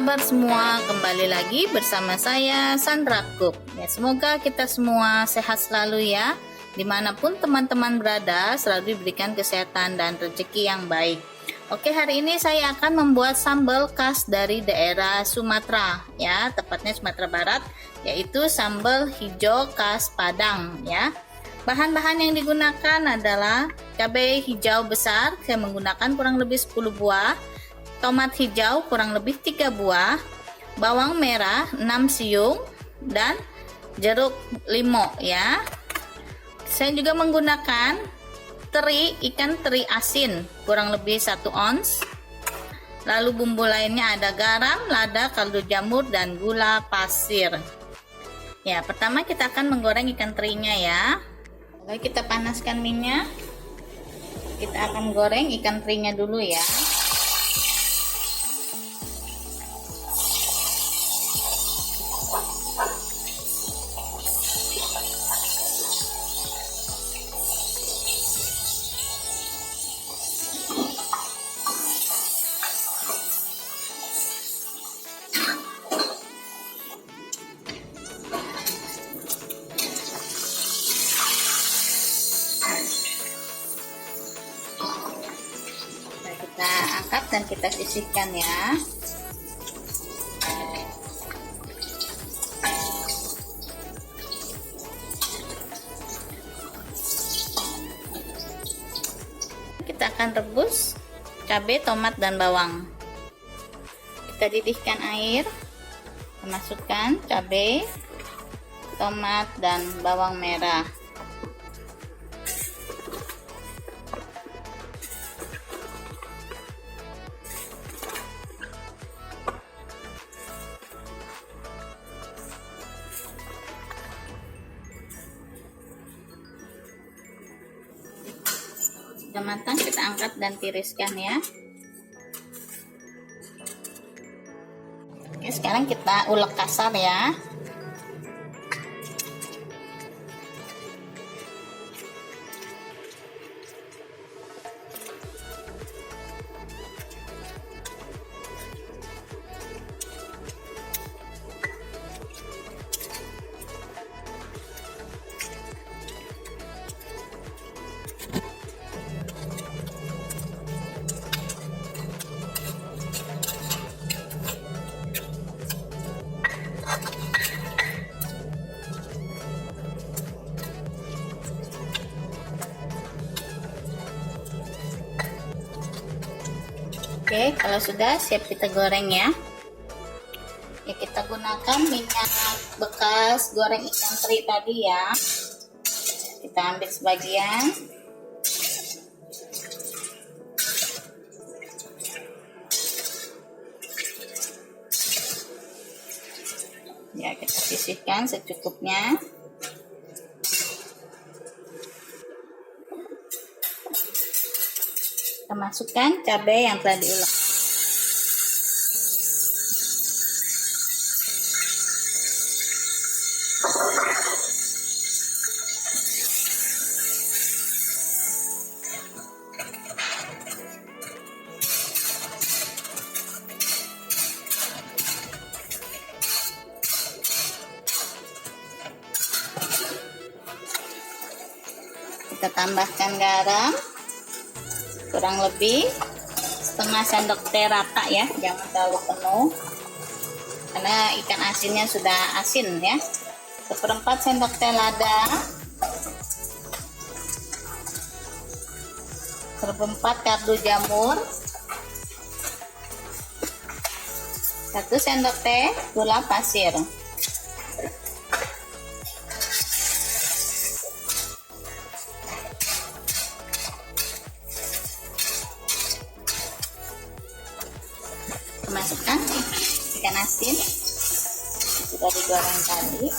kabar semua? Kembali lagi bersama saya Sandra Cook. Ya, semoga kita semua sehat selalu ya. Dimanapun teman-teman berada, selalu diberikan kesehatan dan rezeki yang baik. Oke, hari ini saya akan membuat sambal khas dari daerah Sumatera ya, tepatnya Sumatera Barat, yaitu sambal hijau khas Padang ya. Bahan-bahan yang digunakan adalah cabai hijau besar, saya menggunakan kurang lebih 10 buah. Tomat hijau kurang lebih 3 buah, bawang merah 6 siung, dan jeruk limau ya. Saya juga menggunakan ikan teri asin kurang lebih 1 ons. Lalu bumbu lainnya ada garam, lada, kaldu jamur, dan gula pasir. Ya, pertama kita akan menggoreng ikan terinya ya. Lalu kita panaskan minyak. Kita akan goreng ikan terinya dulu ya. Kita angkat dan kita sisihkan ya. Kita akan rebus cabai, tomat, dan bawang. Kita didihkan air, kita masukkan cabai, tomat, dan bawang merah. Sudah matang, kita angkat dan tiriskan ya. Oke, sekarang kita ulek kasar ya. Oke, kalau sudah siap kita goreng ya. Ya, kita gunakan minyak bekas goreng ikan teri tadi ya. Kita ambil sebagian. Ya, kita sisihkan secukupnya. Kita masukkan cabai yang telah diulek. Kita tambahkan garam kurang lebih setengah sendok teh rata ya, jangan terlalu penuh karena ikan asinnya sudah asin ya. 1/4 sendok teh lada, 1/4 kaldu jamur, 1 sendok teh gula pasir. Masukkan ikan asin sudah digoreng tadi. Ya,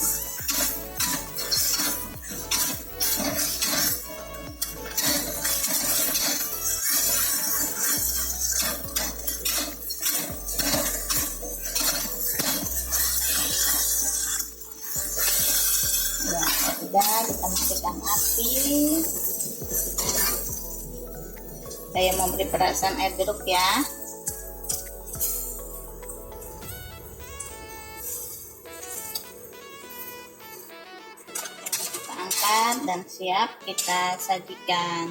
sudah kita matikan api. Saya memberi perasan air jeruk ya. terlihat dan siap kita sajikan.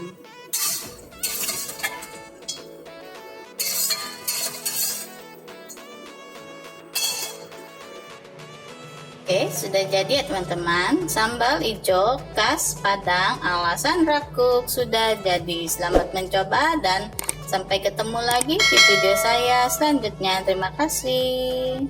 Oke, sudah jadi ya teman-teman. Sambal hijau khas Padang ala Sandra Cook sudah jadi. Selamat mencoba dan sampai ketemu lagi di video saya selanjutnya. Terima kasih.